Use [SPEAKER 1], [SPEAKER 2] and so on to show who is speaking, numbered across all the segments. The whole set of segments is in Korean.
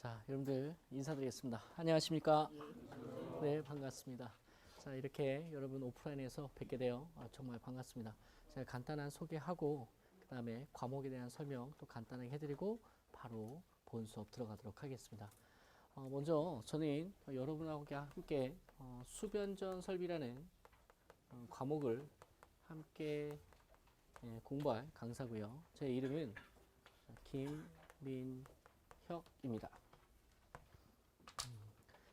[SPEAKER 1] 자, 여러분들 인사드리겠습니다. 안녕하십니까? 네, 반갑습니다. 자, 이렇게 여러분 오프라인에서 뵙게 되어 정말 반갑습니다. 제가 간단한 소개하고 그 다음에 과목에 대한 설명 또 간단하게 해드리고 바로 본 수업 들어가도록 하겠습니다. 먼저 저는 여러분하고 함께 수변전 설비라는 과목을 함께 공부할 강사고요. 제 이름은 김민혁입니다.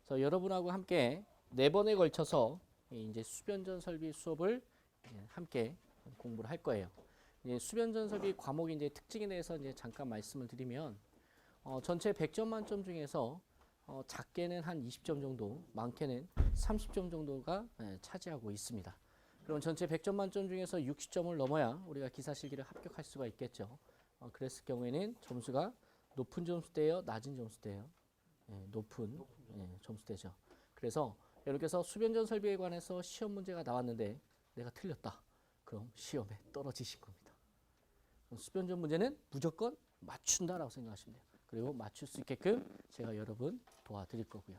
[SPEAKER 1] 그래서 여러분하고 함께 4번에 걸쳐서 이제 수변전 설비 수업을 함께 공부를 할 거예요. 이제 수변전 설비 과목의 이제 특징에 대해서 이제 잠깐 말씀을 드리면 전체 100점 만점 중에서 작게는 한 20점 정도, 많게는 30점 정도가 차지하고 있습니다. 그럼 전체 100점 만점 중에서 60점을 넘어야 우리가 기사실기를 합격할 수가 있겠죠. 그랬을 경우에는 점수가 높은 점수대예요, 낮은 점수대예요? 높은 점수대죠. 그래서 여러분께서 수변전 설비에 관해서 시험 문제가 나왔는데 내가 틀렸다. 그럼 시험에 떨어지신 겁니다. 수변전 문제는 무조건 맞춘다라고 생각하시면 돼요. 그리고 맞출 수 있게끔 제가 여러분 도와드릴 거고요.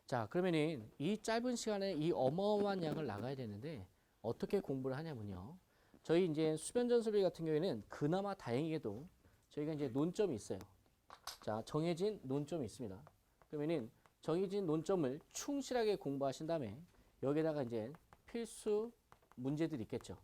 [SPEAKER 1] 자, 그러면은 이 짧은 시간에 이 어마어마한 양을 나가야 되는데 어떻게 공부를 하냐면요. 저희 이제 수변전 설비 같은 경우에는 그나마 다행히도 저희가 이제 논점이 있어요. 자, 정해진 논점이 있습니다. 그러면은 정해진 논점을 충실하게 공부하신 다음에 여기다가 이제 필수 문제들이 있겠죠.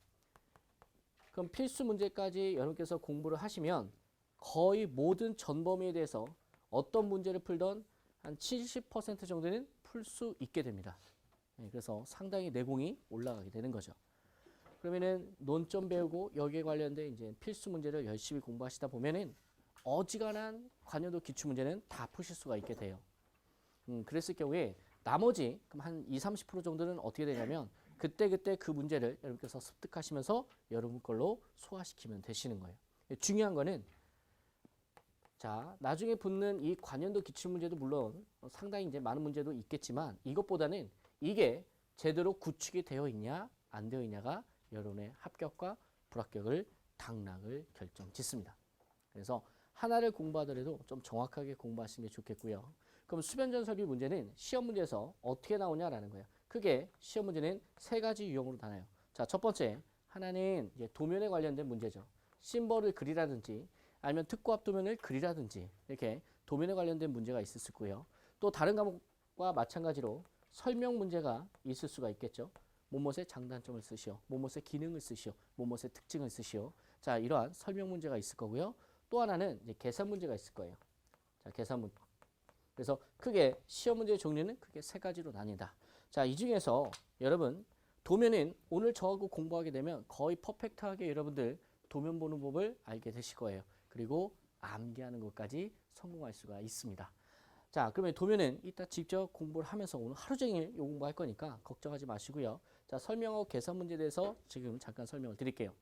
[SPEAKER 1] 그럼 필수 문제까지 여러분께서 공부를 하시면 거의 모든 전범위에 대해서 어떤 문제를 풀던 한 70% 정도는 풀 수 있게 됩니다. 그래서 상당히 내공이 올라가게 되는 거죠. 그러면은 논점 배우고 여기에 관련된 이제 필수 문제를 열심히 공부하시다 보면은 어지간한 관여도 기출 문제는 다 푸실 수가 있게 돼요. 그랬을 경우에 나머지 그럼 한 20-30% 정도는 어떻게 되냐면 그때 그 문제를 여러분께서 습득하시면서 여러분 걸로 소화시키면 되시는 거예요. 중요한 거는 자, 나중에 붙는 이 관연도 기출 문제도 물론 상당히 이제 많은 문제도 있겠지만 이것보다는 이게 제대로 구축이 되어 있냐 안 되어 있냐가 여러분의 합격과 불합격을 당락을 결정짓습니다. 그래서 하나를 공부하더라도 좀 정확하게 공부하시는 게 좋겠고요. 그럼 수변전 설비 문제는 시험 문제에서 어떻게 나오냐라는 거예요. 크게 시험 문제는 3가지 유형으로 나눠요. 자, 첫 번째 하나는 이제 도면에 관련된 문제죠. 심벌을 그리라든지 아니면 특고합 도면을 그리라든지 이렇게 도면에 관련된 문제가 있을 수 있고요. 또 다른 과목과 마찬가지로 설명 문제가 있을 수가 있겠죠. 뭐뭇의 장단점을 쓰시오, 뭐뭇의 기능을 쓰시오, 뭐뭇의 특징을 쓰시오. 자, 이러한 설명 문제가 있을 거고요. 또 하나는 이제 계산 문제가 있을 거예요. 자, 계산 문제. 그래서 크게 시험 문제의 종류는 크게 3가지로 나뉜다. 자, 이 중에서 여러분 도면은 오늘 저하고 공부하게 되면 거의 퍼펙트하게 여러분들 도면 보는 법을 알게 되실 거예요. 그리고 암기하는 것까지 성공할 수가 있습니다. 자, 그러면 도면은 이따 직접 공부를 하면서 오늘 하루 종일 요 공부할 거니까 걱정하지 마시고요. 자, 설명하고 계산 문제에 대해서 지금 잠깐 설명을 드릴게요.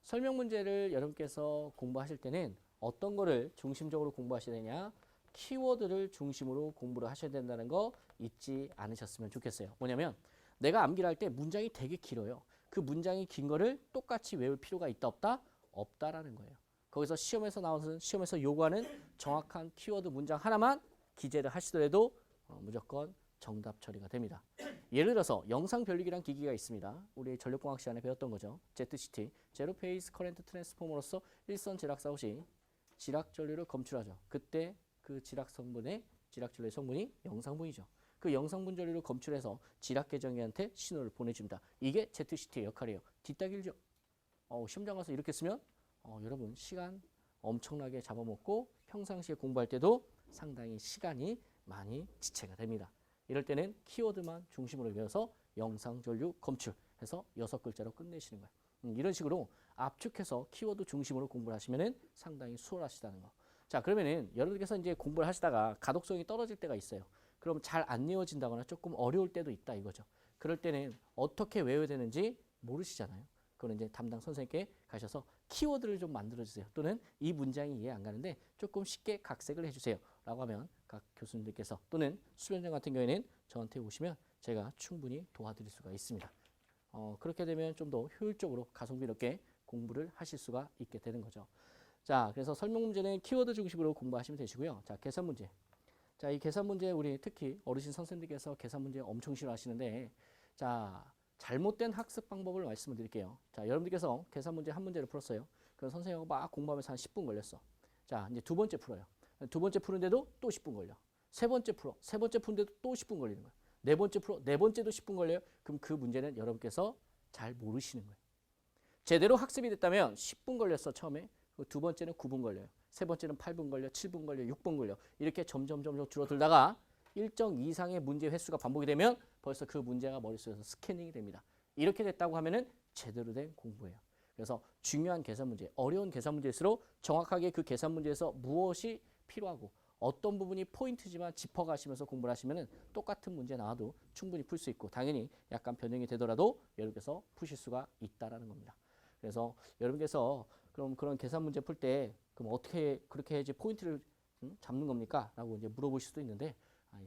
[SPEAKER 1] 설명 문제를 여러분께서 공부하실 때는 어떤 거를 중심적으로 공부하셔야 되냐? 키워드를 중심으로 공부를 하셔야 된다는 거 잊지 않으셨으면 좋겠어요. 뭐냐면 내가 암기를 할 때 문장이 되게 길어요. 그 문장이 긴 거를 똑같이 외울 필요가 있다 없다? 없다라는 거예요. 거기서 시험에서 요구하는 정확한 키워드 문장 하나만 기재를 하시더라도 무조건 정답 처리가 됩니다. 예를 들어서 영상 변리기란 기기가 있습니다. 우리 전력공학 시간에 배웠던 거죠. ZCT, 제로 페이스 커런트 트랜스포머로서 일선 지락 사우시 지락 전류를 검출하죠. 그때 그 지락 전류의 성분이 영상분이죠. 그 영상분 전류를 검출해서 지락 계정기한테 신호를 보내줍니다. 이게 ZCT의 역할이에요. 뒷다 길죠. 시험장 가서 이렇게 쓰면 여러분 시간 엄청나게 잡아먹고 평상시에 공부할 때도 상당히 시간이 많이 지체가 됩니다. 이럴 때는 키워드만 중심으로 외워서 영상 전류 검출해서 6글자로 끝내시는 거예요. 이런 식으로 압축해서 키워드 중심으로 공부를 하시면 상당히 수월하시다는 거. 자, 그러면은 여러분께서 이제 공부를 하시다가 가독성이 떨어질 때가 있어요. 그럼 잘 안 외워진다거나 조금 어려울 때도 있다 이거죠. 그럴 때는 어떻게 외워야 되는지 모르시잖아요. 그건 이제 담당 선생님께 가셔서 키워드를 좀 만들어주세요. 또는 이 문장이 이해 안 가는데 조금 쉽게 각색을 해주세요. 라고 하면 각 교수님들께서 또는 수련장 같은 경우에는 저한테 오시면 제가 충분히 도와드릴 수가 있습니다. 그렇게 되면 좀 더 효율적으로 가성비 있게 공부를 하실 수가 있게 되는 거죠. 자, 그래서 설명 문제는 키워드 중심으로 공부하시면 되시고요. 자, 계산 문제. 자, 이 계산 문제 우리 특히 어르신 선생님들께서 계산 문제 엄청 싫어하시는데 자, 잘못된 학습 방법을 말씀을 드릴게요. 자, 여러분들께서 계산 문제 한 문제를 풀었어요. 그럼 선생님하고 막 공부하면서 한 10분 걸렸어. 자, 이제 두 번째 풀어요. 두 번째 푸는데도 또 10분 걸려. 세 번째 풀어. 세 번째 푸는데도 또 10분 걸리는 거야. 네 번째 풀어. 네 번째도 10분 걸려요. 그럼 그 문제는 여러분께서 잘 모르시는 거예요. 제대로 학습이 됐다면 10분 걸렸어, 처음에. 두 번째는 9분 걸려요. 세 번째는 8분 걸려, 7분 걸려, 6분 걸려. 이렇게 점점 줄어들다가 일정 이상의 문제 횟수가 반복이 되면 벌써 그 문제가 머릿속에서 스캐닝이 됩니다. 이렇게 됐다고 하면은 제대로 된 공부예요. 그래서 중요한 계산 문제, 어려운 계산 문제일수록 정확하게 그 계산 문제에서 무엇이 필요하고 어떤 부분이 포인트지만 짚어가시면서 공부를 하시면은 똑같은 문제 나와도 충분히 풀 수 있고 당연히 약간 변형이 되더라도 여러분께서 푸실 수가 있다라는 겁니다. 그래서 여러분께서 그럼 그런 계산 문제 풀 때 그럼 어떻게 그렇게 해야지 포인트를 잡는 겁니까? 라고 이제 물어보실 수도 있는데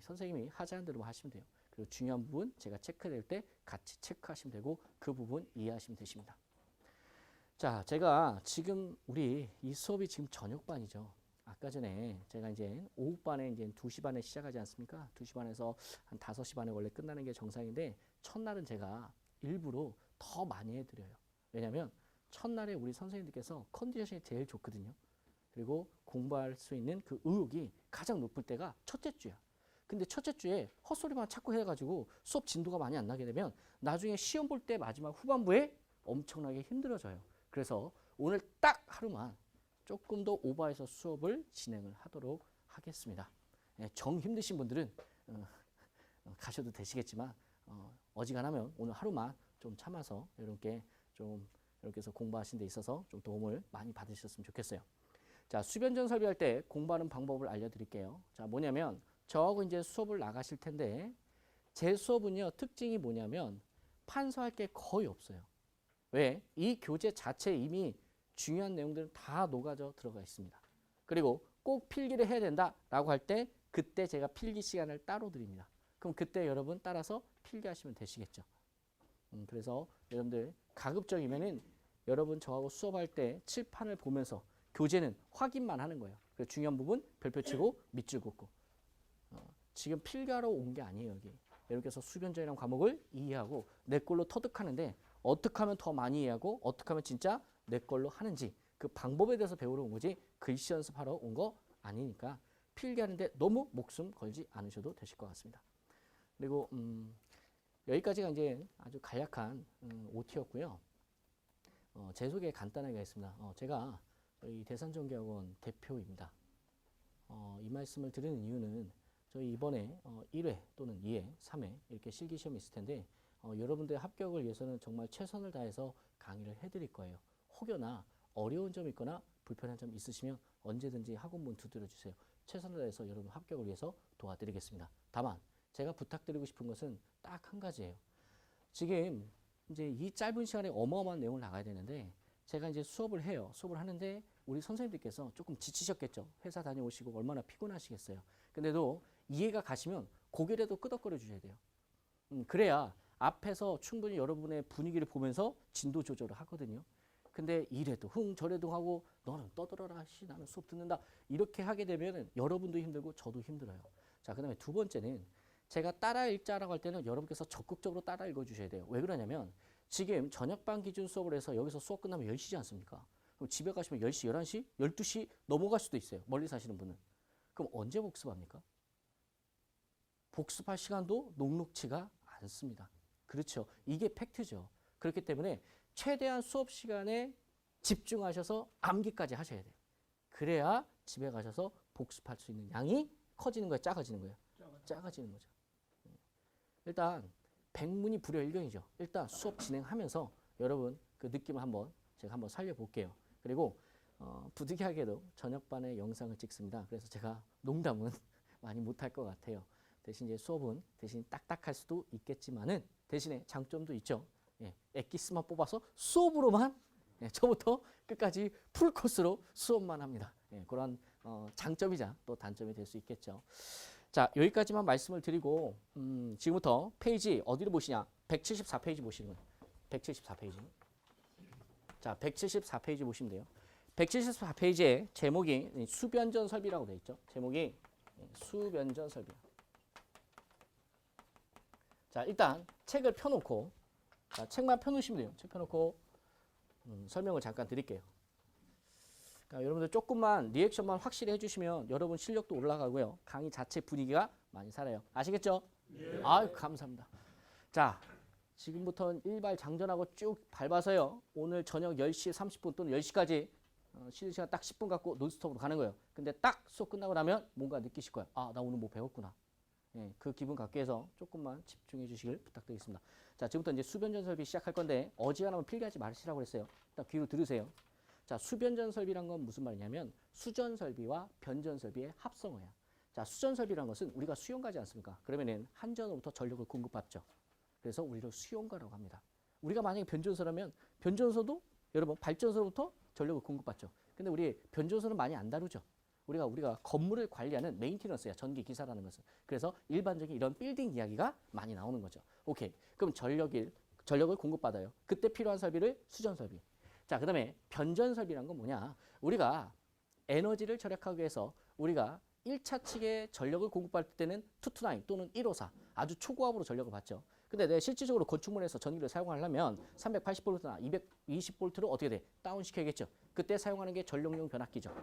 [SPEAKER 1] 선생님이 하자는 대로 하시면 돼요. 그리고 중요한 부분 제가 체크될 때 같이 체크하시면 되고 그 부분 이해하시면 되십니다. 자, 제가 지금 우리 이 수업이 지금 저녁반이죠. 아까 전에 제가 이제 오후반에 이제 2시 반에 시작하지 않습니까? 2시 반에서 한 5시 반에 원래 끝나는 게 정상인데 첫날은 제가 일부러 더 많이 해드려요. 왜냐하면 첫날에 우리 선생님들께서 컨디션이 제일 좋거든요. 그리고 공부할 수 있는 그 의욕이 가장 높을 때가 첫째 주야. 근데 첫째 주에 헛소리만 자꾸 해가지고 수업 진도가 많이 안 나게 되면 나중에 시험 볼 때 마지막 후반부에 엄청나게 힘들어져요. 그래서 오늘 딱 하루만 조금 더 오버해서 수업을 진행을 하도록 하겠습니다. 정 힘드신 분들은 가셔도 되시겠지만 어지간하면 오늘 하루만 좀 참아서 여러분께 좀 이렇게 해서 공부하시는 데 있어서 좀 도움을 많이 받으셨으면 좋겠어요. 자, 수변전 설비할 때 공부하는 방법을 알려드릴게요. 자, 뭐냐면 저하고 이제 수업을 나가실 텐데 제 수업은요 특징이 뭐냐면 판서할 게 거의 없어요. 왜? 이 교재 자체에 이미 중요한 내용들은 다 녹아져 들어가 있습니다. 그리고 꼭 필기를 해야 된다라고 할 때 그때 제가 필기 시간을 따로 드립니다. 그럼 그때 여러분 따라서 필기하시면 되시겠죠. 그래서 여러분들 가급적이면은 여러분 저하고 수업할 때 칠판을 보면서 교재는 확인만 하는 거예요. 그래서 중요한 부분 별표 치고 밑줄 긋고 지금 필기하러 온 게 아니에요. 여기 여러분께서 수변전이라는 과목을 이해하고 내 걸로 터득하는데 어떻게 하면 더 많이 이해하고 어떻게 하면 진짜 내 걸로 하는지 그 방법에 대해서 배우러 온 거지 글씨 연습하러 온 거 아니니까 필기하는데 너무 목숨 걸지 않으셔도 되실 것 같습니다. 그리고 여기까지가 이제 아주 간략한 OT였고요. 제 소개 간단하게 하겠습니다. 제가 저희 대산전기학원 대표입니다. 이 말씀을 드리는 이유는 저희 이번에 1회 또는 2회, 3회 이렇게 실기시험이 있을 텐데 여러분들의 합격을 위해서는 정말 최선을 다해서 강의를 해드릴 거예요. 혹여나 어려운 점이 있거나 불편한 점 있으시면 언제든지 학원문 두드려 주세요. 최선을 다해서 여러분 합격을 위해서 도와드리겠습니다. 다만 제가 부탁드리고 싶은 것은 딱 한 가지예요. 지금 이제 이 짧은 시간에 어마어마한 내용을 나가야 되는데 제가 이제 수업을 해요. 수업을 하는데 우리 선생님들께서 조금 지치셨겠죠. 회사 다녀오시고 얼마나 피곤하시겠어요. 근데도 이해가 가시면 고개라도 끄덕거려 주셔야 돼요. 그래야 앞에서 충분히 여러분의 분위기를 보면서 진도 조절을 하거든요. 근데 이래도 저래도 하고 너는 떠들어라 나는 수업 듣는다 이렇게 하게 되면 여러분도 힘들고 저도 힘들어요. 자, 그 다음에 두 번째는 제가 따라 읽자라고 할 때는 여러분께서 적극적으로 따라 읽어주셔야 돼요. 왜 그러냐면 지금 저녁반 기준 수업을 해서 여기서 수업 끝나면 10시지 않습니까? 그럼 집에 가시면 10시, 11시, 12시 넘어갈 수도 있어요. 멀리 사시는 분은. 그럼 언제 복습합니까? 복습할 시간도 녹록치가 않습니다. 그렇죠. 이게 팩트죠. 그렇기 때문에 최대한 수업 시간에 집중하셔서 암기까지 하셔야 돼요. 그래야 집에 가셔서 복습할 수 있는 양이 커지는 거예요? 작아지는 거예요? 작아지는 거죠. 일단 백문이 불여일견이죠. 일단 수업 진행하면서 여러분 그 느낌을 제가 한번 살려볼게요. 그리고 부득이하게도 저녁반에 영상을 찍습니다. 그래서 제가 농담은 많이 못할 것 같아요. 대신 이제 수업은 대신 딱딱할 수도 있겠지만은 대신에 장점도 있죠. 엑기스만 뽑아서 수업으로만 처음부터 끝까지 풀 코스로 수업만 합니다. 그런 장점이자 또 단점이 될 수 있겠죠. 자, 여기까지만 말씀을 드리고 지금부터 페이지 어디로 보시냐? 174페이지 보시는 거예요. 174페이지. 자, 174페이지 보시면 돼요. 174페이지에 제목이 수변전 설비라고 되어 있죠. 제목이 수변전 설비. 자, 일단 책을 펴놓고, 자, 책만 펴놓으시면 돼요. 책 펴놓고 설명을 잠깐 드릴게요. 그러니까 여러분들 조금만 리액션만 확실히 해주시면 여러분 실력도 올라가고요. 강의 자체 분위기가 많이 살아요. 아시겠죠? 예. 아유, 감사합니다. 자, 지금부터는 일발 장전하고 쭉 밟아서요. 오늘 저녁 10시 30분 또는 10시까지 쉬는 시간 딱 10분 갖고 논스톱으로 가는 거예요. 근데 딱 수업 끝나고 나면 뭔가 느끼실 거예요. 아, 나 오늘 뭐 배웠구나. 예, 그 기분 갖기 위해서 조금만 집중해 주시길 부탁드리겠습니다. 자, 지금부터 이제 수변전 설비 시작할 건데 어지간하면 필기하지 마시라고 그랬어요. 일단 귀로 들으세요. 자, 수변전 설비란 건 무슨 말이냐면 수전 설비와 변전 설비의 합성어야. 자, 수전 설비란 것은 우리가 수용가지 않습니까? 그러면은 한전으로부터 전력을 공급받죠. 그래서 우리를 수용가라고 합니다. 우리가 만약에 변전소라면 변전소도 여러분 발전소로부터 전력을 공급받죠. 근데 우리 변전소는 많이 안 다루죠. 우리가 건물을 관리하는 메인티넌스야, 전기 기사라는 것은. 그래서 일반적인 이런 빌딩 이야기가 많이 나오는 거죠. 오케이. 그럼 전력을 공급받아요. 그때 필요한 설비를 수전 설비. 자, 그다음에 변전 설비란 건 뭐냐? 우리가 에너지를 절약하기 위해서 우리가 1차 측에 전력을 공급받을 때는 229 또는 154 아주 초고압으로 전력을 받죠. 근데 내가 실질적으로 건축물에서 전기를 사용하려면 380V나 220V로 어떻게 돼? 다운시켜야겠죠. 그때 사용하는 게 전력용 변압기죠.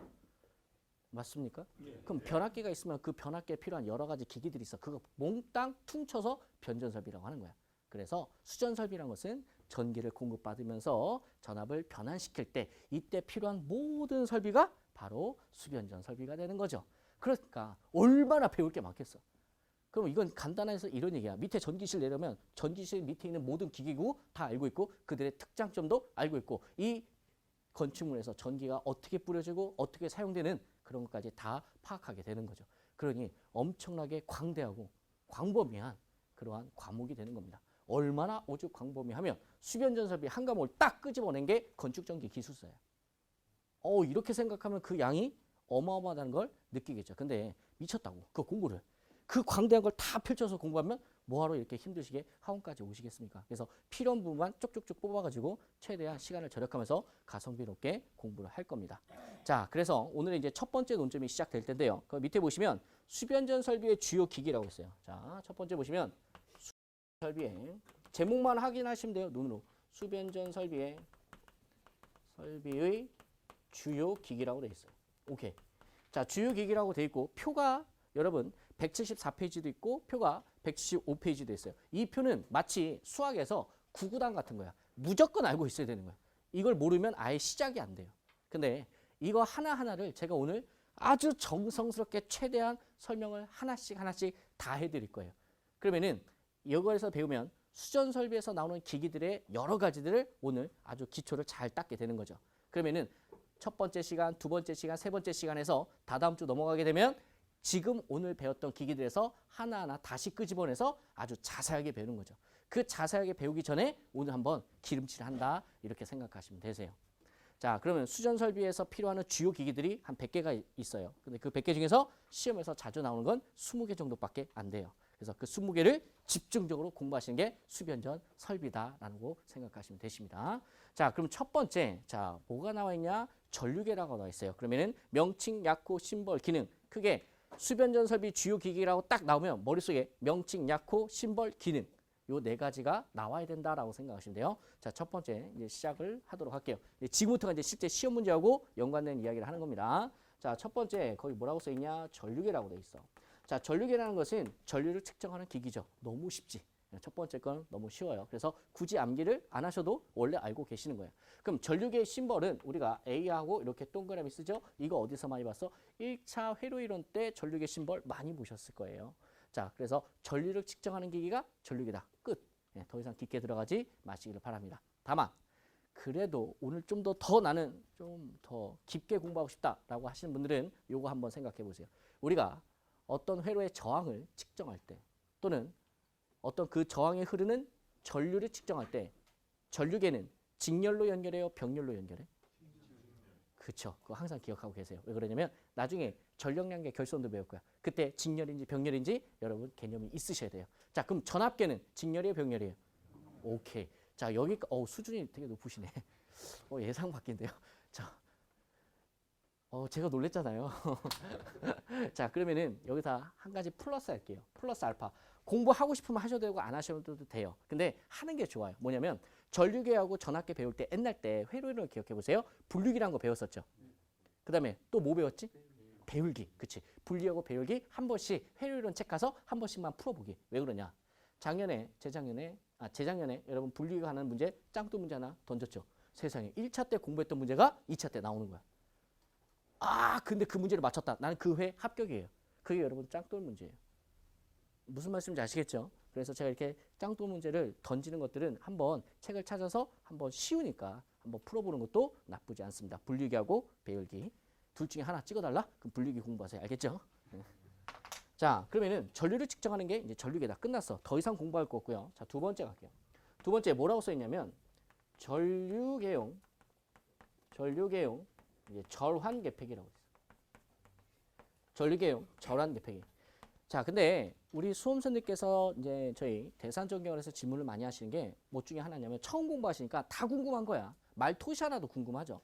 [SPEAKER 1] 맞습니까? 네. 그럼 변압기가 있으면 그 변압기에 필요한 여러 가지 기기들이 있어. 그거 몽땅 퉁쳐서 변전 설비라고 하는 거야. 그래서 수전 설비란 것은 전기를 공급받으면서 전압을 변환시킬 때 이때 필요한 모든 설비가 바로 수변전 설비가 되는 거죠. 그러니까 얼마나 배울 게 많겠어. 그럼 이건 간단해서 이런 얘기야. 밑에 전기실 내려면 전기실 밑에 있는 모든 기기구 다 알고 있고 그들의 특장점도 알고 있고 이 건축물에서 전기가 어떻게 뿌려지고 어떻게 사용되는 그런 것까지 다 파악하게 되는 거죠. 그러니 엄청나게 광대하고 광범위한 그러한 과목이 되는 겁니다. 얼마나 오죽 광범위하면 수변전 설비 한 과목을 딱 끄집어낸 게 건축전기 기술사예요. 이렇게 생각하면 그 양이 어마어마하다는 걸 느끼겠죠. 근데 미쳤다고 그 공부를. 그 광대한 걸 다 펼쳐서 공부하면 뭐하러 이렇게 힘드시게 학원까지 오시겠습니까? 그래서 필요한 부분만 쪽쪽쪽 뽑아가지고 최대한 시간을 절약하면서 가성비 높게 공부를 할 겁니다. 자, 그래서 오늘은 이제 첫 번째 논점이 시작될 텐데요. 그 밑에 보시면 수변전 설비의 주요 기기라고 있어요. 자, 첫 번째 보시면 설비의 제목만 확인하시면 돼요. 눈으로. 수변전 설비의 주요 기기라고 되어 있어요. 오케이. 자, 주요 기기라고 되어 있고 표가 여러분 174페이지도 있고 표가 175페이지도 있어요. 이 표는 마치 수학에서 구구단 같은 거야. 무조건 알고 있어야 되는 거야. 이걸 모르면 아예 시작이 안 돼요. 근데 이거 하나하나를 제가 오늘 아주 정성스럽게 최대한 설명을 하나씩 다 해드릴 거예요. 그러면은 이거에서 배우면 수전 설비에서 나오는 기기들의 여러 가지들을 오늘 아주 기초를 잘 닦게 되는 거죠. 그러면은 첫 번째 시간, 두 번째 시간, 세 번째 시간에서 다다음 주 넘어가게 되면 지금 오늘 배웠던 기기들에서 하나하나 다시 끄집어내서 아주 자세하게 배우는 거죠. 그 자세하게 배우기 전에 오늘 한번 기름칠을 한다 이렇게 생각하시면 되세요. 자, 그러면 수전 설비에서 필요한 주요 기기들이 한 100개가 있어요. 근데 그 100개 중에서 시험에서 자주 나오는 건 20개 정도밖에 안 돼요. 그래서 그 20개를 집중적으로 공부하시는 게 수변전 설비다라고 생각하시면 되십니다. 자, 그럼 첫 번째, 자, 뭐가 나와 있냐? 전류계라고 나와 있어요. 그러면은 명칭, 약호, 심벌, 기능. 크게 수변전 설비 주요 기기라고 딱 나오면 머릿속에 명칭, 약호, 심벌, 기능. 요 네 가지가 나와야 된다라고 생각하시면 돼요. 자, 첫 번째 이제 시작을 하도록 할게요. 지금부터가 이제 실제 시험 문제하고 연관된 이야기를 하는 겁니다. 자, 첫 번째 거기 뭐라고 써 있냐? 전류계라고 돼 있어. 자, 전류계라는 것은 전류를 측정하는 기기죠. 너무 쉽지. 첫 번째 건 너무 쉬워요. 그래서 굳이 암기를 안 하셔도 원래 알고 계시는 거예요. 그럼 전류계의 심벌은 우리가 A하고 이렇게 동그라미 쓰죠. 이거 어디서 많이 봤어? 1차 회로이론 때 전류계 심벌 많이 보셨을 거예요. 자, 그래서 전류를 측정하는 기기가 전류계다. 끝. 더 이상 깊게 들어가지 마시기를 바랍니다. 다만 그래도 오늘 좀 더 나는 좀 더 깊게 공부하고 싶다라고 하시는 분들은 요거 한번 생각해 보세요. 우리가 어떤 회로의 저항을 측정할 때 또는 어떤 그 저항에 흐르는 전류를 측정할 때 전류계는 직렬로 연결해요? 병렬로 연결해? 그렇죠. 그거 항상 기억하고 계세요. 왜 그러냐면 나중에 전력량계 결손도 배울 거야. 그때 직렬인지 병렬인지 여러분 개념이 있으셔야 돼요. 자, 그럼 전압계는 직렬이에요? 병렬이에요? 오케이. 자, 여기 수준이 되게 높으시네. 예상 밖인데요. 자, 제가 놀랬잖아요. 자, 그러면은 여기서 한 가지 플러스 할게요. 플러스 알파. 공부하고 싶으면 하셔도 되고 안 하셔도 돼요. 근데 하는 게 좋아요. 뭐냐면 전류계하고 전압계 배울 때 옛날 때 회로를 기억해 보세요. 분류기라는 거 배웠었죠. 그다음에 또 뭐 배웠지? 배울기. 그치. 분리하고 배울기 한 번씩 회로이론 책 가서 한 번씩만 풀어보기. 왜 그러냐? 재작년에 여러분 분리가 하는 문제 짱또 문제 하나 던졌죠. 세상에 1차 때 공부했던 문제가 2차 때 나오는 거야. 근데 그 문제를 맞췄다. 나는 그 회 합격이에요. 그게 여러분 짱돌 문제예요. 무슨 말씀인지 아시겠죠? 그래서 제가 이렇게 짱돌 문제를 던지는 것들은 한번 책을 찾아서 한번 쉬우니까 한번 풀어보는 것도 나쁘지 않습니다. 분리기하고 배열기. 둘 중에 하나 찍어달라? 그럼 분리기 공부하세요. 알겠죠? 자, 그러면은 전류를 측정하는 게 이제 전류계다. 끝났어. 더 이상 공부할 거 없고요. 자, 두 번째 갈게요. 두 번째 뭐라고 써있냐면 전류계용 이제 절환 계폐기라고 있어요. 전류계용 절환 계폐기. 자, 근데 우리 수험생들께서 이제 저희 대산전경을해서 질문을 많이 하시는 게 뭐 중에 하나냐면 처음 공부하시니까 다 궁금한 거야. 말토시 하나도 궁금하죠.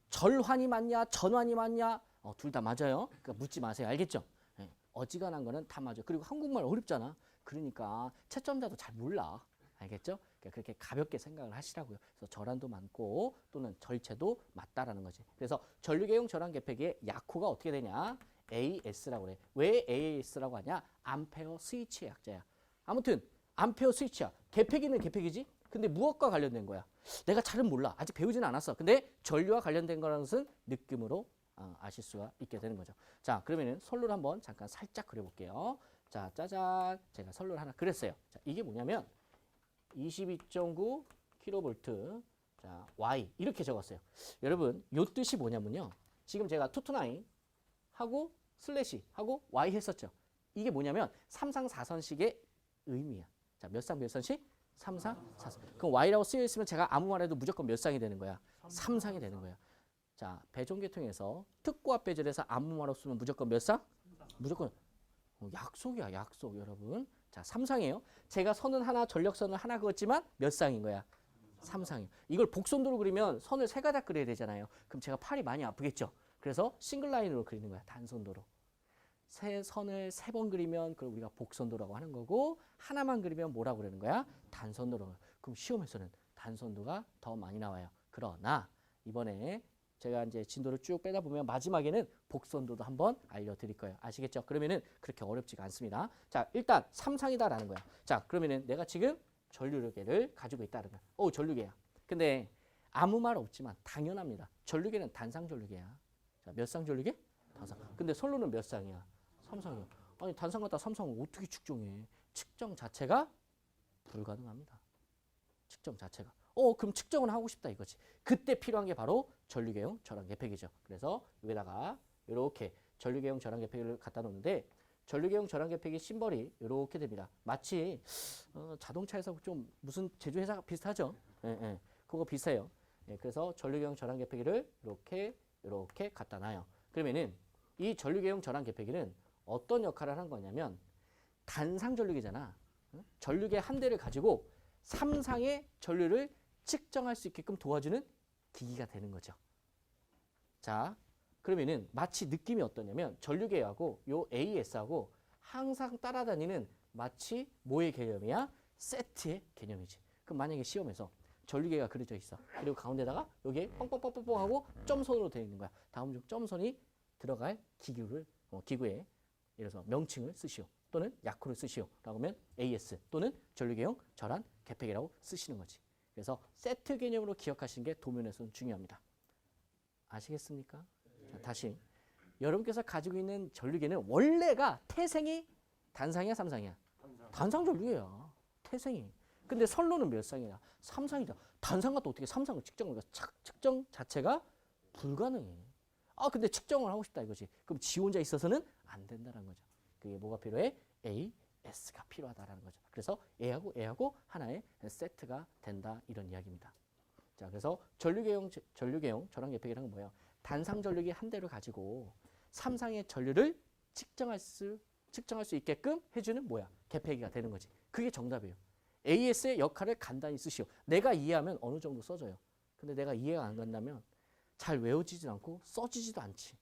[SPEAKER 1] 절환이 맞냐, 전환이 맞냐? 둘 다 맞아요. 그러니까 묻지 마세요. 알겠죠? 네. 어지간한 거는 다 맞아요. 그리고 한국말 어렵잖아. 그러니까 채점자도 잘 몰라. 알겠죠? 그러니까 그렇게 가볍게 생각을 하시라고요. 그래서 절환도 많고 또는 절체도 맞다라는 거지. 그래서 전류계용 절환 계폐기의 약호가 어떻게 되냐? AS라고 그래. 왜 AS라고 하냐? 암페어 스위치의 약자야. 아무튼 암페어 스위치야. 계폐기는 계폐기지? 근데 무엇과 관련된 거야? 내가 잘은 몰라. 아직 배우지는 않았어. 근데 전류와 관련된 거라는 것은 느낌으로 아실 수가 있게 되는 거죠. 자, 그러면은 선로를 한번 잠깐 살짝 그려볼게요. 자, 짜잔. 제가 선로를 하나 그렸어요. 자, 이게 뭐냐면 22.9 kV. 자, Y 이렇게 적었어요. 여러분, 요 뜻이 뭐냐면요. 지금 제가 투투나인 하고 슬래시 하고 Y 했었죠. 이게 뭐냐면 3상 4선식의 의미야. 자, 몇 상 몇 선식? 3상 4선. 그럼 Y라고 쓰여 있으면 제가 아무 말 해도 무조건 몇 상이 되는 거야? 3상이 되는 거야. 자, 배종계통에서 특고합 배절에서 아무 말 없으면 무조건 몇 상? 무조건 약속이야, 약속 여러분. 자, 3상이에요. 제가 선은 하나, 전력선을 하나 그었지만 몇 상인 거야? 3상이에요. 이걸 복선도로 그리면 선을 세 가닥 그려야 되잖아요. 그럼 제가 팔이 많이 아프겠죠? 그래서 싱글 라인으로 그리는 거야. 단선도로. 세 선을 세 번 그리면 그걸 우리가 복선도라고 하는 거고 하나만 그리면 뭐라고 그러는 거야? 단선도라고. 그럼 시험에서는 단선도가 더 많이 나와요. 그러나 이번에 제가 이제 진도를 쭉 빼다 보면 마지막에는 복선도도 한번 알려드릴 거예요. 아시겠죠? 그러면은 그렇게 어렵지가 않습니다. 자, 일단 3상이다라는 거야. 자, 그러면은 내가 지금 전류계를 가지고 있다는 거야. 전류계야. 근데 아무 말 없지만 당연합니다. 전류계는 단상 전류계야. 자, 몇 상 전류계? 단상. 근데 선로는 몇 상이야? 3상이야. 아니, 단상 갖다 3상을 어떻게 측정해? 측정 자체가 불가능합니다. 측정 자체가. 그럼 측정을 하고 싶다 이거지. 그때 필요한 게 바로 전류계용 절환 계폐기죠. 그래서 여기다가 이렇게 전류계용 절환 계폐기를 갖다 놓는데 전류계용 절환 계폐기 심벌이 이렇게 됩니다. 마치 자동차에서 좀 무슨 제조회사 비슷하죠? 예. 그거 비슷해요. 예, 그래서 전류계용 절환 계폐기를 이렇게 갖다 놔요. 그러면은 이 전류계용 절환 계폐기는 어떤 역할을 하는 거냐면 단상 전류계잖아. 전류계 한 대를 가지고 3상의 전류를 측정할 수 있게끔 도와주는 기기가 되는 거죠. 자, 그러면은 마치 느낌이 어떠냐면 전류계하고 요 AS하고 항상 따라다니는 마치 뭐의 개념이야? 세트의 개념이지. 그럼 만약에 시험에서 전류계가 그려져 있어. 그리고 가운데다가 여기에 뻥뻥뻥뻥뻥 하고 점선으로 되어 있는 거야. 다음 중 점선이 들어갈 기구에 예를 들어서 명칭을 쓰시오. 또는 약호를 쓰시오. 라고 하면 AS 또는 전류계용 절환 계폐기라고 쓰시는 거지. 그래서 세트 개념으로 기억하시는 게 도면에서는 중요합니다. 아시겠습니까? 자, 다시 여러분께서 가지고 있는 전류계는 원래가 태생이 단상이야, 3상이야? 단상 전류계야. 태생이. 근데 선로는 몇 상이야? 3상이다. 단상 갖다 어떻게 3상을 측정을 해? 측정 자체가 불가능해. 근데 측정을 하고 싶다 이거지. 그럼 지 혼자 있어서는 안 된다는 거죠. 그게 뭐가 필요해? AS가 필요하다라는 거죠. 그래서 A하고 하나의 세트가 된다 이런 이야기입니다. 자, 그래서 전류계용 절환 계폐기라는 건 뭐예요? 단상 전류기 한 대를 가지고 3상의 전류를 측정할 수 있게끔 해주는 뭐야? 계폐기가 되는 거지. 그게 정답이에요. AS의 역할을 간단히 쓰시오. 내가 이해하면 어느 정도 써져요. 근데 내가 이해가 안 간다면 잘 외워지진 않고 써지지도 않지.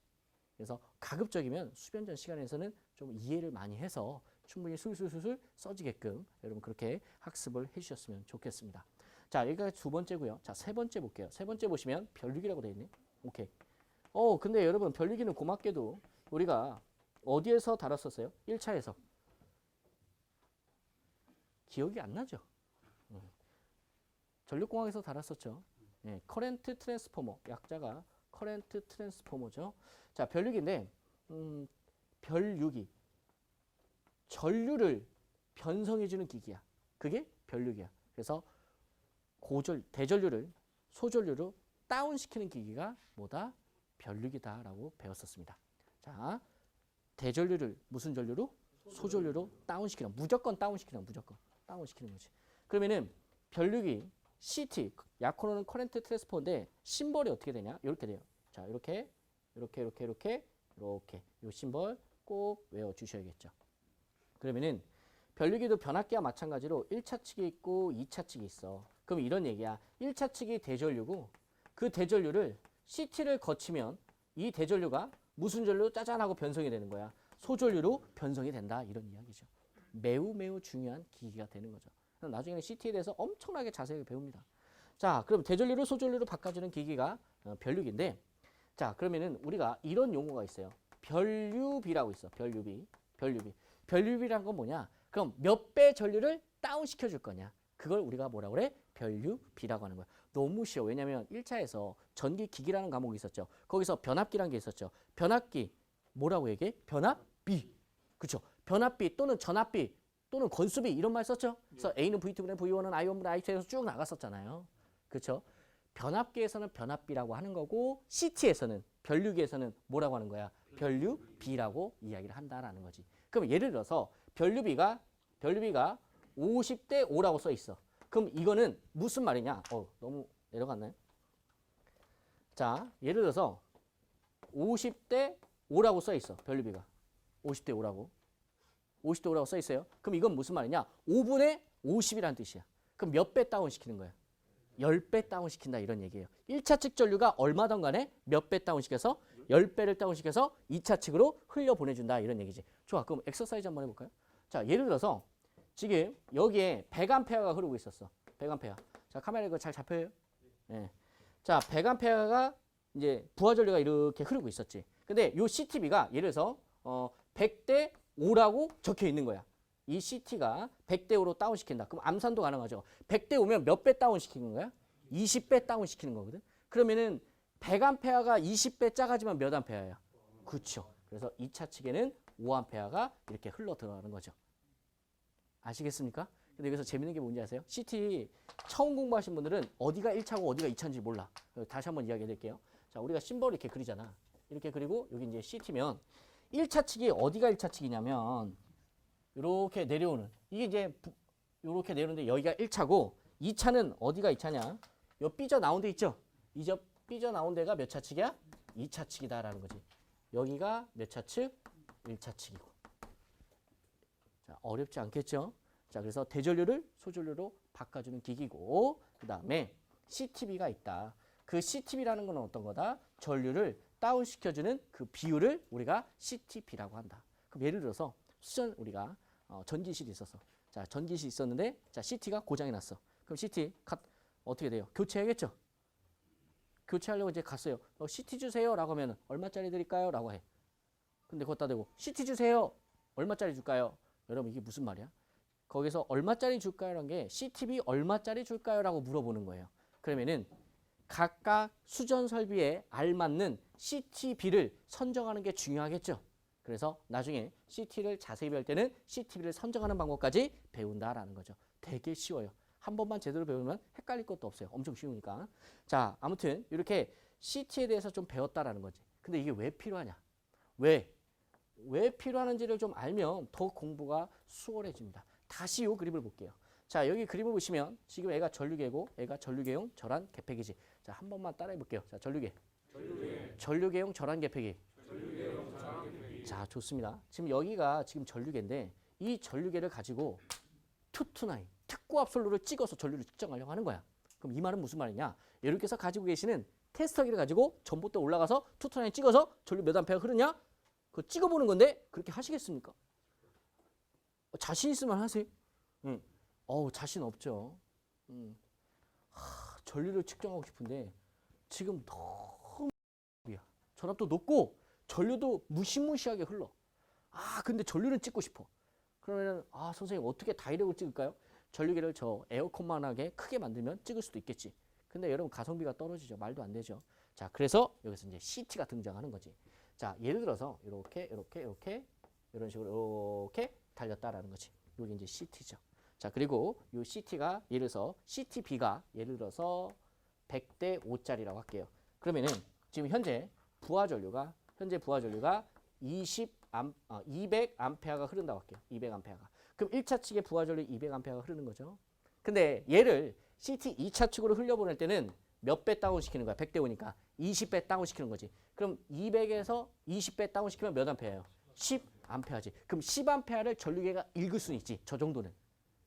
[SPEAKER 1] 그래서 가급적이면 수변전 시간에서는 좀 이해를 많이 해서 충분히 술술술술 써지게끔 여러분 그렇게 학습을 해주셨으면 좋겠습니다. 자, 여기까지 두 번째고요. 자, 세 번째 볼게요. 세 번째 보시면 별류기라고 되어 있네. 오케이. 근데 여러분 별류기는 고맙게도 우리가 어디에서 다뤘었어요? 1차에서. 기억이 안 나죠? 전력공학에서 다뤘었죠. 네, 커렌트 트랜스포머. 약자가 커렌트 트랜스포머죠. 자, 별류기인데 별류기. 전류를 변성해주는 기기야. 그게 별류기야. 그래서 대전류를 소전류로 다운시키는 기기가 뭐다? 별류기다라고 배웠었습니다. 자, 대전류를 무슨 전류로? 소전류로 다운시키는, 무조건 다운시키는, 무조건 다운시키는 거지. 그러면은 별류기 CT, 약호로는 커렌트 트랜스포인데 심벌이 어떻게 되냐? 이렇게 돼요. 자, 이렇게 이 심벌 꼭 외워주셔야겠죠. 그러면은 별류기도 변압기와 마찬가지로 1차 측이 있고 2차 측이 있어. 그럼 이런 얘기야. 1차 측이 대전류고 그 대전류를 CT를 거치면 이 대전류가 무슨 전류로 짜잔하고 변성이 되는 거야. 소전류로 변성이 된다. 이런 이야기죠. 매우 매우 중요한 기기가 되는 거죠. 나중에는 CT에 대해서 엄청나게 자세히 배웁니다. 자, 그럼 대전류를 소전류로 바꿔주는 기기가 별류기인데, 자, 그러면은 우리가 이런 용어가 있어요. 별류비라고 있어. 별류비란 건 뭐냐? 그럼 몇 배 전류를 다운시켜 줄 거냐? 그걸 우리가 뭐라고 그래? 별류비라고 하는 거야. 너무 쉬워. 왜냐면 1차에서 전기기기라는 과목이 있었죠. 거기서 변압기라는 게 있었죠. 변압기 뭐라고 얘기해? 변압비. 그렇죠? 변압비 또는 전압비 또는 건수비 이런 말 썼죠. 그래서 A는 V2분의 V1은 I1분의 I2에서 쭉 나갔었잖아요. 그렇죠? 변압기에서는 변압비라고 하는 거고 CT에서는 별류기에서는 뭐라고 하는 거야? 별류비라고 이야기를 한다라는 거지. 그럼 예를 들어서 별류비가 50대 5라고 써 있어. 그럼 이거는 무슨 말이냐? 너무 내려갔나요? 자, 예를 들어서 50대 5라고 써 있어. 별류비가 50대 5라고 써 있어요. 그럼 이건 무슨 말이냐? 5분의 50이라는 뜻이야. 그럼 몇 배 다운시키는 거야? 10배 다운시킨다 이런 얘기예요. 1차 측 전류가 얼마든 간에 몇 배 다운시켜서 10배를 다운시켜서 2차 측으로 흘려보내준다 이런 얘기지. 좋아. 그럼 엑서사이즈 한번 해볼까요? 자, 예를 들어서 지금 여기에 100A가 흐르고 있었어. 100A. 자, 카메라 이거 잘 잡혀요? 네. 자, 100A가 이제 부하 전류가 이렇게 흐르고 있었지. 근데 요 CTB가 예를 들어서 100대 5라고 적혀 있는 거야. 이 CT가 100대 5로 다운시킨다. 그럼 암산도 가능하죠. 100대 5면 몇 배 다운시키는 거야? 20배 다운시키는 거거든. 그러면은 100A가 20배 작아지면 몇 A야? 그렇죠. 그래서 2차 측에는 5A가 이렇게 흘러 들어가는 거죠. 아시겠습니까? 근데 여기서 재밌는 게 뭔지 아세요? CT 처음 공부하신 분들은 어디가 1차고 어디가 2차인지 몰라. 다시 한번 이야기해 드릴게요. 자, 우리가 심벌을 이렇게 그리잖아. 이렇게 그리고 여기 이제 CT면 1차 측이 어디가 1차 측이냐면 이렇게 내려오는 이게 이제 이렇게 내려오는데 여기가 1차고 2차는 어디가 2차냐? 요 삐져 나온 데 있죠? 이제 삐져 나온 데가 몇 차 측이야? 2차 측이다라는 거지. 여기가 몇 차 측? 1차 측이고. 자, 어렵지 않겠죠? 자, 그래서 대전류를 소전류로 바꿔주는 기기고, 그 다음에 CTB가 있다. 그 CTB라는 건 어떤 거다? 전류를 다운시켜주는 그 비율을 우리가 CTB라고 한다. 그럼 예를 들어서 우리가 전기실이 있었어. 자, 전기실이 있었는데, 자, CT가 고장이 났어. 그럼 CT 어떻게 돼요? 교체해야겠죠? 교체하려고 이제 갔어요. CT 주세요 라고 하면 얼마짜리 드릴까요? 라고 해. 근데 거기다 대고 CT 주세요. 얼마짜리 줄까요? 여러분 이게 무슨 말이야? 거기서 얼마짜리 줄까요? 라는 게 CTB 얼마짜리 줄까요? 라고 물어보는 거예요. 그러면은 각각 수전 설비에 알맞는 CTB를 선정하는 게 중요하겠죠. 그래서 나중에 CT를 자세히 배울 때는 CTB를 선정하는 방법까지 배운다라는 거죠. 되게 쉬워요. 한 번만 제대로 배우면 헷갈릴 것도 없어요. 엄청 쉬우니까. 자, 아무튼 이렇게 CT에 대해서 좀 배웠다라는 거지. 근데 이게 왜 필요하냐? 왜 필요하는지를 좀 알면 더 공부가 수월해집니다. 다시 이 그림을 볼게요. 자, 여기 그림을 보시면 지금 애가 전류계고 애가 전류계용 절한 개폐기지. 자, 한 번만 따라해 볼게요. 자, 전류계용 절한 개폐기. 자, 좋습니다. 지금 여기가 지금 전류계인데 이 전류계를 가지고 투투나인 특고 압솔루를 찍어서 전류를 측정하려고 하는 거야. 그럼 이 말은 무슨 말이냐? 여러분께서 가지고 계시는 테스터기를 가지고 전봇대 올라가서 투트라인 찍어서 전류 몇 암페어가 흐르냐? 그거 찍어보는 건데 그렇게 하시겠습니까? 자신 있으면 하세요. 자신 없죠. 전류를 측정하고 싶은데 지금 너무 전압도 높고 전류도 무시무시하게 흘러. 근데 전류는 찍고 싶어. 그러면은 선생님 어떻게 다이렉트로 찍을까요? 전류계를 저 에어컨만하게 크게 만들면 찍을 수도 있겠지. 근데 여러분 가성비가 떨어지죠. 말도 안 되죠. 자, 그래서 여기서 이제 CT가 등장하는 거지. 자, 예를 들어서 이렇게 이런 식으로 이렇게 달렸다라는 거지. 여기 이제 CT죠. 자, 그리고 이 CT가 예를 들어서 CTB가 예를 들어서 100대 5짜리라고 할게요. 그러면은 지금 현재 부하 전류가 200암페어가 흐른다고 할게요. 200암페어가. 그럼 1차 측의 부하 전류 200암페어가 흐르는 거죠. 근데 얘를 CT 2차 측으로 흘려보낼 때는 몇 배 다운 시키는 거야? 100대 5니까 20배 다운 시키는 거지. 그럼 200에서 20배 다운 시키면 몇 암페어예요? 10암페어지. 그럼 10암페어를 전류계가 읽을 수는 있지. 저 정도는.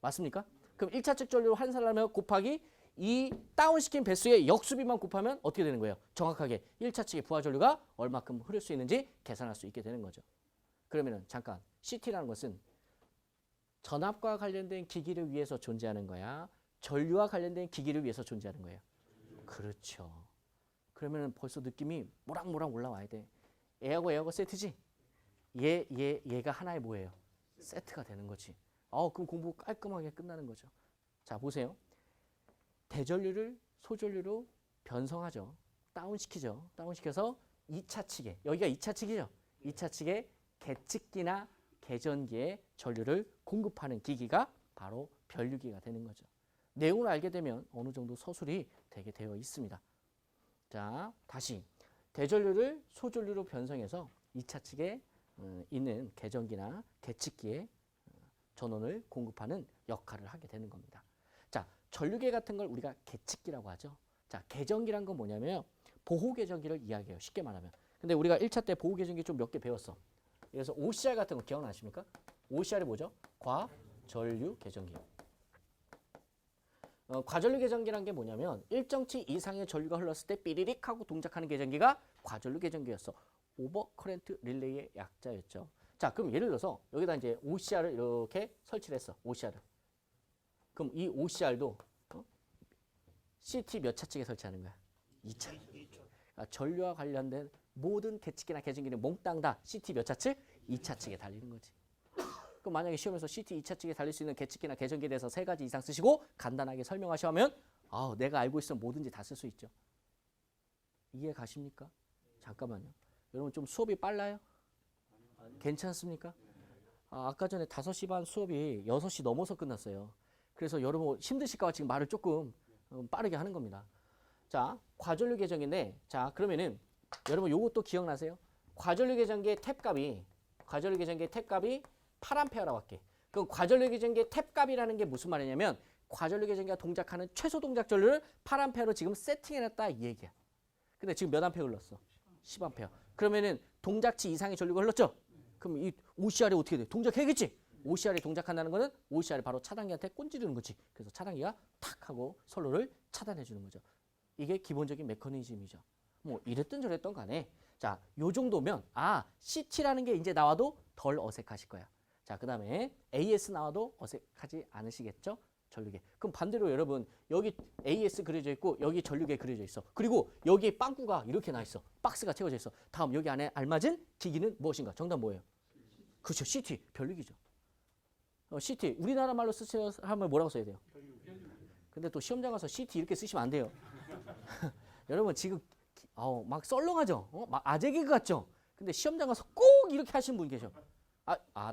[SPEAKER 1] 맞습니까? 그럼 1차 측 전류를 환산하면 곱하기 이 다운시킨 배수의 역수비만 곱하면 어떻게 되는 거예요? 정확하게 1차 측의 부하 전류가 얼마큼 흐를 수 있는지 계산할 수 있게 되는 거죠. 그러면은 잠깐 CT라는 것은 전압과 관련된 기기를 위해서 존재하는 거야? 전류와 관련된 기기를 위해서 존재하는 거예요? 그렇죠. 그러면은 벌써 느낌이 모락모락 올라와야 돼. 얘하고 세트지? 얘가 하나의 뭐예요? 세트가 되는 거지. 그럼 공부 깔끔하게 끝나는 거죠. 자, 보세요. 대전류를 소전류로 변성하죠. 다운시키죠. 다운시켜서 2차 측에, 여기가 2차 측이죠. 2차 측에 계측기나 계전기에 전류를 공급하는 기기가 바로 변류기가 되는 거죠. 내용을 알게 되면 어느 정도 서술이 되게 되어 있습니다. 자, 다시 대전류를 소전류로 변성해서 2차 측에 있는 계전기나 계측기에 전원을 공급하는 역할을 하게 되는 겁니다. 자, 전류계 같은 걸 우리가 계측기라고 하죠. 자, 계전기란 건 뭐냐면 보호계전기를 이야기해요. 쉽게 말하면. 근데 우리가 1차 때 보호계전기 좀 몇 개 배웠어. 그래서 OCR 같은 거 기억나십니까? OCR이 뭐죠? 과전류 계전기. 과전류 계전기란 게 뭐냐면 일정치 이상의 전류가 흘렀을 때 삐리릭 하고 동작하는 계전기가 과전류 계전기였어. 오버커렌트 릴레이의 약자였죠. 자, 그럼 예를 들어서 여기다 이제 OCR을 이렇게 설치를 했어. OCR을. 그럼 이 OCR도 CT 몇 차 측에 설치하는 거야? 2차. 전류와 관련된 모든 계측기나 계전기는 몽땅 다 CT 몇 차 측? 2차 측에 달리는 거지. 그럼 만약에 시험에서 CT 2차 측에 달릴 수 있는 계측기나 계전기에 대해서 3가지 이상 쓰시고 간단하게 설명하셔 하면 내가 알고 있으면 뭐든지 다 쓸 수 있죠. 이해 가십니까? 잠깐만요. 여러분 좀 수업이 빨라요? 괜찮습니까? 아까 전에 5시 반 수업이 6시 넘어서 끝났어요. 그래서 여러분 힘드실까 봐 지금 말을 조금 빠르게 하는 겁니다. 자, 과전류 계전기인데, 자, 그러면은 여러분 요것도 기억나세요? 과전류 계전기의 탭값이 8A라고 할게. 그럼 과전류 계전기의 탭값이라는 게 무슨 말이냐면 과전류 계전기가 동작하는 최소 동작 전류를 8A로 지금 세팅해놨다 이 얘기야. 근데 지금 몇 암페어 흘렀어? 10A. 그러면은 동작치 이상의 전류가 흘렀죠? 그럼 이 OCR이 어떻게 돼? 동작해야겠지? OCR이 동작한다는 거는 OCR이 바로 차단기한테 꼰지르는 거지. 그래서 차단기가 탁 하고 선로를 차단해 주는 거죠. 이게 기본적인 메커니즘이죠. 뭐 이랬든 저랬든 간에 자, 요 정도면 CT라는 게 이제 나와도 덜 어색하실 거야. 자, 그다음에 AS 나와도 어색하지 않으시겠죠? 전류계. 그럼 반대로 여러분 여기 AS 그려져 있고 여기 전류계 그려져 있어. 그리고 여기에 빵꾸가 이렇게 나 있어. 박스가 채워져 있어. 다음 여기 안에 알맞은 기기는 무엇인가? 정답 뭐예요? 그렇죠. CT. 변류기죠. CT. 우리나라 말로 쓰세요 하면 뭐라고 써야 돼요? 근데 또 시험장 가서 CT 이렇게 쓰시면 안 돼요. 여러분 지금 막 썰렁하죠? 막 아재 개그 같죠? 근데 시험장 가서 꼭 이렇게 하시는 분 계셔.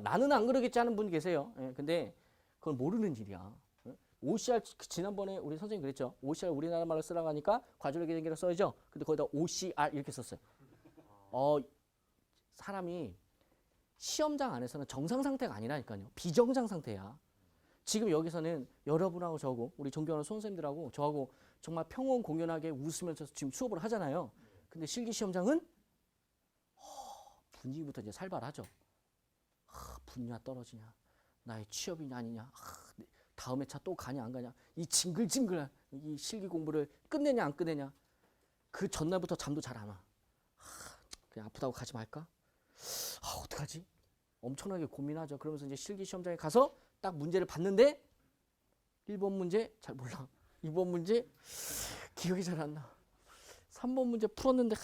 [SPEAKER 1] 나는 안 그러겠지 하는 분 계세요. 근데 그건 모르는 일이야. OCR 지난번에 우리 선생님 그랬죠. OCR 우리나라 말로 쓰라고 하니까 과전류 계전기를 써야죠. 근데 거기다 OCR 이렇게 썼어요. 사람이 시험장 안에서는 정상 상태가 아니라니까요. 비정상 상태야. 지금 여기서는 여러분하고 저하고 우리 존경하는 수험생들하고 저하고 정말 평온 공연하게 웃으면서 지금 수업을 하잖아요. 근데 실기 시험장은 분위기부터 이제 살벌하죠. 붙냐 떨어지냐, 나의 취업이냐 아니냐, 다음에 차 또 가냐 안 가냐, 이 징글징글한 이 실기 공부를 끝내냐 안 끝내냐. 그 전날부터 잠도 잘 안 와. 그냥 아프다고 가지 말까? 어떡하지? 엄청나게 고민하죠. 그러면서 이제 실기 시험장에 가서 딱 문제를 봤는데 1번 문제 잘 몰라. 2번 문제 기억이 잘 안 나. 3번 문제 풀었는데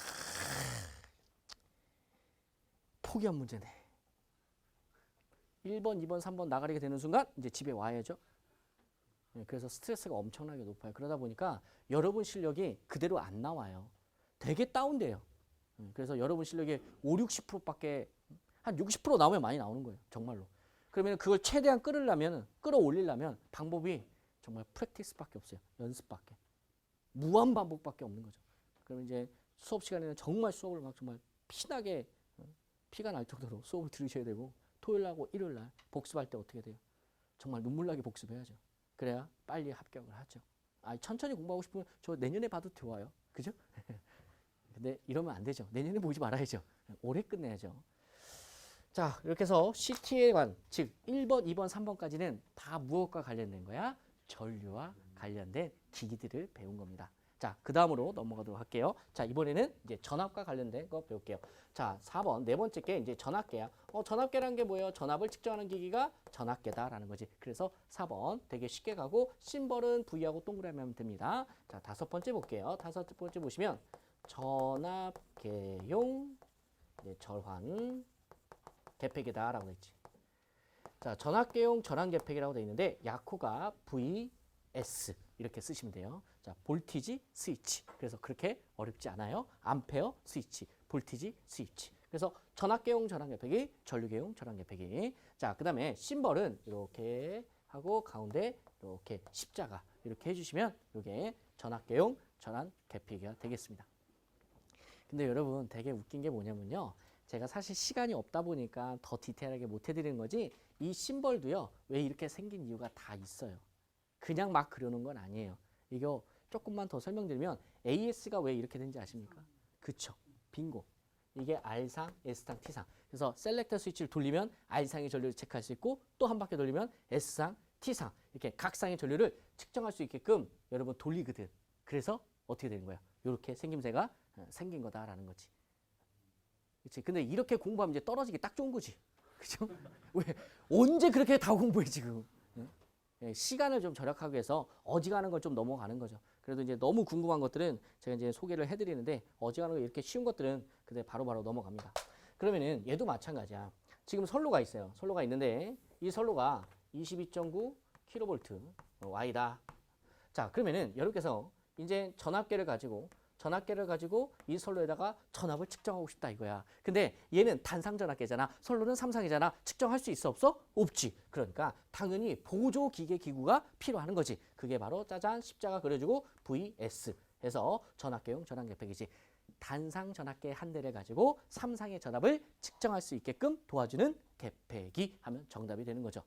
[SPEAKER 1] 포기한 문제네. 1번, 2번, 3번 나가리게 되는 순간 이제 집에 와야죠. 그래서 스트레스가 엄청나게 높아요. 그러다 보니까 여러분 실력이 그대로 안 나와요. 되게 다운돼요. 그래서 여러분 실력이 5, 60%밖에 한 60% 나오면 많이 나오는 거예요. 정말로. 그러면 그걸 최대한 끌어올리려면 방법이 정말 프랙티스밖에 없어요. 연습밖에. 무한 반복밖에 없는 거죠. 그러면 이제 수업 시간에는 정말 수업을 막 정말 피나게 피가 날 정도로 수업을 들으셔야 되고 토요일하고 일요일날 복습할 때 어떻게 돼요? 정말 눈물 나게 복습해야죠. 그래야 빨리 합격을 하죠. 천천히 공부하고 싶으면 저 내년에 봐도 좋아요. 그죠? 근데 이러면 안 되죠. 내년에 보지 말아야죠. 올해 끝내야죠. 자, 이렇게 해서 CT에 관, 즉 1번, 2번, 3번까지는 다 무엇과 관련된 거야? 전류와 관련된 기기들을 배운 겁니다. 자, 그 다음으로 넘어가도록 할게요. 자, 이번에는 이제 전압과 관련된 거 배울게요. 자, 4번, 네 번째 게 이제 전압계야. 전압계라는 게 뭐예요? 전압을 측정하는 기기가 전압계다라는 거지. 그래서 4번 되게 쉽게 가고 심벌은 V하고 동그라미 하면 됩니다. 자, 다섯 번째 볼게요. 다섯 번째 보시면 전압계용 절환 개폐기다라고 했지. 자, 전압계용 절환 개폐기라고 되어 있는데 약호가 VS 이렇게 쓰시면 돼요. 자, 볼티지 스위치. 그래서 그렇게 어렵지 않아요. 암페어 스위치, 볼티지 스위치. 그래서 전압계용 절환 개폐기, 전류계용 절환 개폐기. 자, 그다음에 심벌은 이렇게 하고 가운데 이렇게 십자가 이렇게 해주시면 이게 전압계용 절환 개폐기가 되겠습니다. 근데 여러분 되게 웃긴 게 뭐냐면요. 제가 사실 시간이 없다 보니까 더 디테일하게 못 해드리는 거지 이 심벌도요. 왜 이렇게 생긴 이유가 다 있어요. 그냥 막 그려놓은 건 아니에요. 이거 조금만 더 설명드리면 AS가 왜 이렇게 된지 아십니까? 그쵸. 빙고. 이게 R상, S상, T상. 그래서 셀렉터 스위치를 돌리면 R상의 전류를 체크할 수 있고 또 한 바퀴 돌리면 S상, T상 이렇게 각 상의 전류를 측정할 수 있게끔 여러분 돌리거든. 그래서 어떻게 되는 거야? 이렇게 생김새가 생긴 거다라는 거지. 그치? 근데 이렇게 공부하면 이제 떨어지기 딱 좋은 거지. 그죠? 왜? 언제 그렇게 다 공부해 지금? 시간을 좀 절약하기 위해서 어지간한 걸 좀 넘어가는 거죠. 그래도 이제 너무 궁금한 것들은 제가 이제 소개를 해드리는데 어지간한 거 이렇게 쉬운 것들은 그때 바로바로 넘어갑니다. 그러면은 얘도 마찬가지야. 지금 선로가 있어요. 선로가 있는데 이 선로가 22.9 kV Y다. 자, 그러면은 여러분께서 이제 전압계를 가지고 이 선로에다가 전압을 측정하고 싶다 이거야. 근데 얘는 단상 전압계잖아. 선로는 삼상이잖아. 측정할 수 있어 없어? 없지. 그러니까 당연히 보조 기계 기구가 필요한 거지. 그게 바로 짜잔 십자가 그려주고 VS 해서 전압계용 전압 개폐기지. 단상 전압계 한 대를 가지고 삼상의 전압을 측정할 수 있게끔 도와주는 개폐기 하면 정답이 되는 거죠.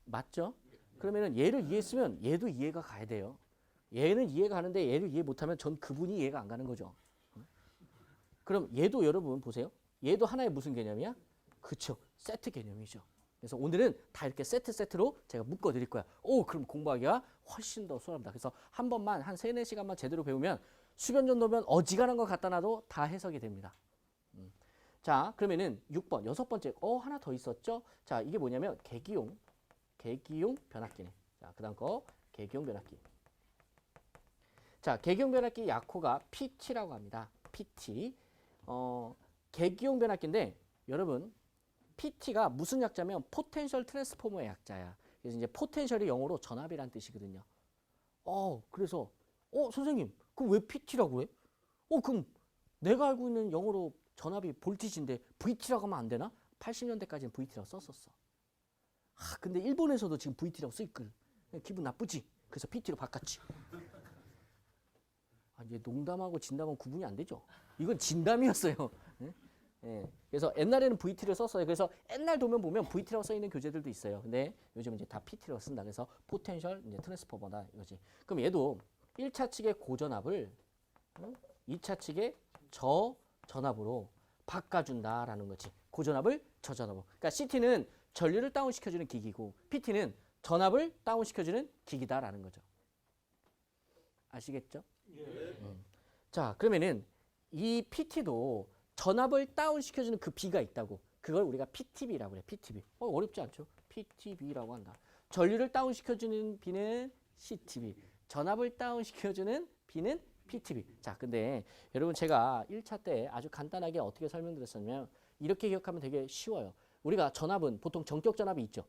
[SPEAKER 1] 맞죠? 그러면은 얘를 이해했으면 얘도 이해가 가야 돼요. 얘는 이해가 가는데 얘를 이해 못하면 전 그분이 이해가 안 가는 거죠. 그럼 얘도 여러분 보세요. 얘도 하나의 무슨 개념이야? 그쵸. 세트 개념이죠. 그래서 오늘은 다 이렇게 세트로 제가 묶어드릴 거야. 그럼 공부하기가 훨씬 더 수월합니다. 그래서 한 번만 한 3, 4시간만 제대로 배우면 수변 정도면 어지간한 거 갖다 놔도 다 해석이 됩니다. 자, 그러면은 6번, 여섯 번째. 하나 더 있었죠? 자, 이게 뭐냐면 계기용 변압기네. 자, 그 다음 거 계기용 변압기. 자, 계기용 변압기 약호가 PT라고 합니다. PT. 계기용 변압기인데 여러분 PT가 무슨 약자면 포텐셜 트랜스포머의 약자야. 그래서 이제 포텐셜이 영어로 전압이란 뜻이거든요. 그래서 선생님, 그럼 왜 PT라고 해? 그럼 내가 알고 있는 영어로 전압이 볼티지인데 VT라고 하면 안 되나? 80년대까지는 VT라고 썼었어. 근데 일본에서도 지금 VT라고 쓰이거든. 기분 나쁘지? 그래서 PT로 바꿨지. 이제 농담하고 진담은 구분이 안 되죠. 이건 진담이었어요. 그래서 옛날에는 VT를 썼어요. 그래서 옛날 도면 보면 VT라고 써 있는 교재들도 있어요. 근데 요즘 이제 다 PT라고 쓴다. 그래서 포텐셜 이제 트랜스포머다 이거지. 그럼 얘도 1차 측의 고전압을 2차 측의 저전압으로 바꿔준다라는 거지. 고전압을 저전압으로. 그러니까 CT는 전류를 다운시켜주는 기기고 PT는 전압을 다운시켜주는 기기다라는 거죠. 아시겠죠? 자, 그러면은 이 PT도 전압을 다운시켜주는 그 B가 있다고. 그걸 우리가 PTB라고 그래. PTB. 어렵지 않죠? PTB라고 한다. 전류를 다운시켜주는 B는 CTB. 전압을 다운시켜주는 B는 PTB. 자, 근데 여러분 제가 1차 때 아주 간단하게 어떻게 설명드렸었냐면 이렇게 기억하면 되게 쉬워요. 우리가 전압은 보통 전격 전압이 있죠.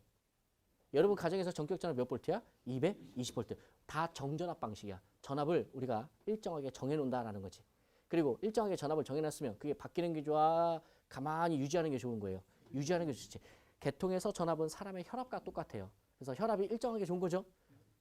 [SPEAKER 1] 여러분 가정에서 전격 전압 몇 볼트야? 220볼트. 다 정전압 방식이야. 전압을 우리가 일정하게 정해놓는다라는 거지. 그리고 일정하게 전압을 정해놨으면 그게 바뀌는 게 좋아? 가만히 유지하는 게 좋은 거예요. 유지하는 게 좋지. 계통에서 전압은 사람의 혈압과 똑같아요. 그래서 혈압이 일정하게 좋은 거죠.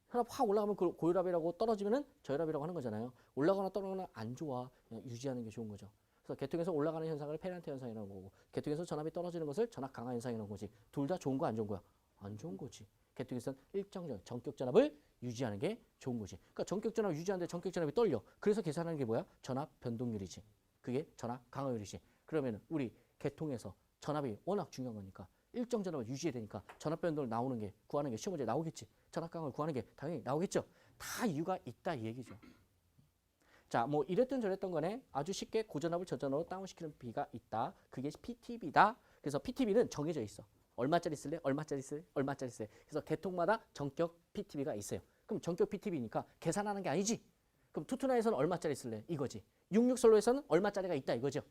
[SPEAKER 1] 혈압 확 올라가면 그 고혈압이라고 떨어지면은 저혈압이라고 하는 거잖아요. 올라가나 떨어가나 안 좋아. 그냥 유지하는 게 좋은 거죠. 그래서 계통에서 올라가는 현상을 페란트 현상이라고 하고 계통에서 전압이 떨어지는 것을 전압 강화 현상이라고 하는 거지. 둘 다 좋은 거 안 좋은 거야? 안 좋은 거지. 계통에서는 일정 전격 전압을 유지하는 게 좋은 거지. 그러니까 전격 전압 유지하는데 전격 전압이 떨려. 그래서 계산하는 게 뭐야? 전압 변동률이지. 그게 전압 강화율이지. 그러면 우리 계통에서 전압이 워낙 중요한 거니까 일정 전압을 유지해야 되니까 전압 변동을 나오는 게 구하는 게 시험 문제 나오겠지. 전압 강화를 구하는 게 당연히 나오겠죠. 다 이유가 있다 이 얘기죠. 자, 뭐 이랬던 저랬던 거네. 아주 쉽게 고전압을 저전압으로 다운시키는 B가 있다. 그게 PTB다. 그래서 PTB는 정해져 있어. 얼마짜리 쓸래? 얼마짜리 쓸래? 얼마짜리 쓸래? 그래서 계통마다 전격 PTB가 있어요. 그럼 전격 PTB니까 계산하는 게 아니지. 그럼 투투나에서는 얼마짜리 쓸래? 이거지. 66솔로에서는 얼마짜리가 있다 이거죠.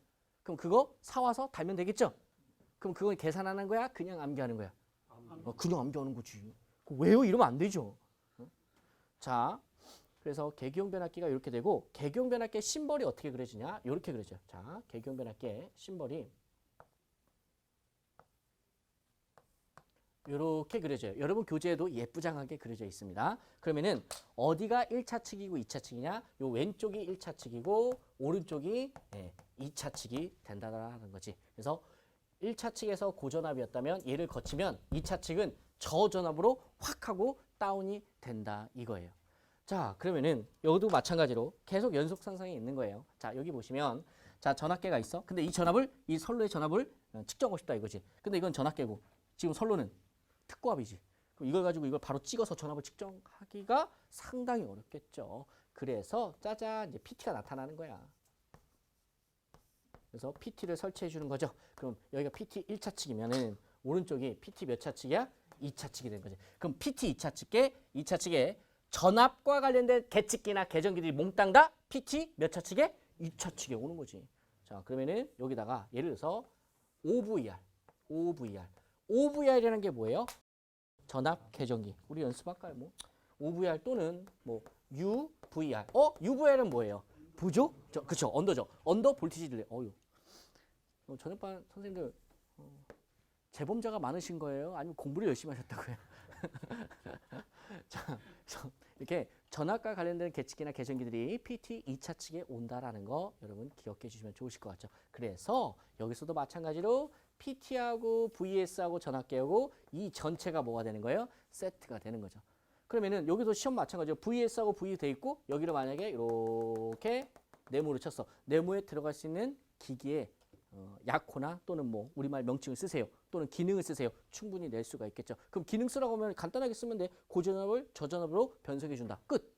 [SPEAKER 1] 그럼 그거 사와서 달면 되겠죠? 그럼 그건 계산하는 거야? 그냥 암기하는 거야? 그냥 암기하는 거지. 왜요? 이러면 안 되죠. 자, 그래서 계기형 변압기가 이렇게 되고 계기형 변압기의 심벌이 어떻게 그려지냐? 이렇게 그려져요. 자, 계기형 변압기의 심벌이 이렇게 그려져요. 여러분 교재에도 예쁘장하게 그려져 있습니다. 그러면은 어디가 1차 측이고 2차 측이냐? 요 왼쪽이 1차 측이고 오른쪽이 2차 측이 된다라는 거지. 그래서 1차 측에서 고전압이었다면 얘를 거치면 2차 측은 저전압으로 확 하고 다운이 된다 이거예요. 자, 그러면은 여기도 마찬가지로 계속 연속 상승이 있는 거예요. 자, 여기 보시면 자, 전압계가 있어. 근데 이 전압을 이 선로의 전압을 측정하고 싶다 이거지. 근데 이건 전압계고 지금 선로는 특고압이지. 그럼 이걸 가지고 이걸 바로 찍어서 전압을 측정하기가 상당히 어렵겠죠. 그래서 짜잔 이제 PT가 나타나는 거야. 그래서 PT를 설치해 주는 거죠. 그럼 여기가 PT 1차 측이면은 오른쪽이 PT 몇 차 측이야? 2차 측이 된 거지. 그럼 PT 2차 측에 2차 측에 전압과 관련된 계측기나 계전기들이 몽땅 다 PT 몇 차 측에? 2차 측에 오는 거지. 자, 그러면은 여기다가 예를 들어서 OVR, OVR. OVR이라는 게 뭐예요? 전압 계전기. 우리 연습할까요? 뭐 OVR 또는 뭐 UVR. UVR은 뭐예요? 부조? 그쵸, 언더죠. 언더 볼티지 딜레이. 저녁반 선생님들 재범자가 많으신 거예요? 아니면 공부를 열심히 하셨다고요? 자, 이렇게 전압과 관련된 계측기나 계전기들이 PT 2차 측에 온다라는 거 여러분 기억해 주시면 좋으실 것 같죠. 그래서 여기서도 마찬가지로 PT하고 VS하고 전압계하고 이 전체가 뭐가 되는 거예요? 세트가 되는 거죠. 그러면은 여기도 시험 마찬가지로 VS하고 V 돼 있고 여기를 만약에 이렇게 네모를 쳤어. 네모에 들어갈 수 있는 기기에 약호나 또는 뭐 우리말 명칭을 쓰세요. 또는 기능을 쓰세요. 충분히 낼 수가 있겠죠. 그럼 기능 쓰라고 하면 간단하게 쓰면 돼. 고전압을 저전압으로 변속해 준다. 끝.